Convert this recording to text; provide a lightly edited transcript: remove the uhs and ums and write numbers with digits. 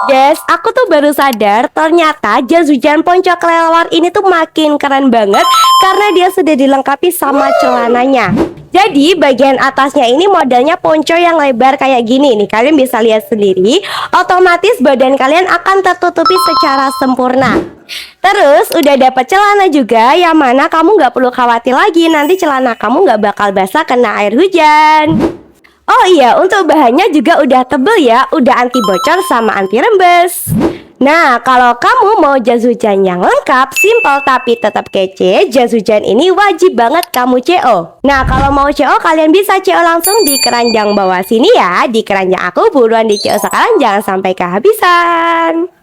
Guys, aku tuh baru sadar ternyata jas hujan ponco kelelawar ini tuh makin keren banget karena dia sudah dilengkapi sama celananya. Jadi bagian atasnya ini modelnya ponco yang lebar kayak gini nih. Kalian bisa lihat sendiri, otomatis badan kalian akan tertutupi secara sempurna. Terus udah dapat celana juga yang mana kamu nggak perlu khawatir lagi nanti celana kamu nggak bakal basah kena air hujan. Oh iya, untuk bahannya juga udah tebel ya, udah anti bocor sama anti rembes. Nah, kalau kamu mau jas hujan yang lengkap, simple tapi tetap kece, jas hujan ini wajib banget kamu CO. Nah, kalau mau CO, kalian bisa CO langsung di keranjang bawah sini ya. Di keranjang aku buruan di CO sekarang, jangan sampai kehabisan.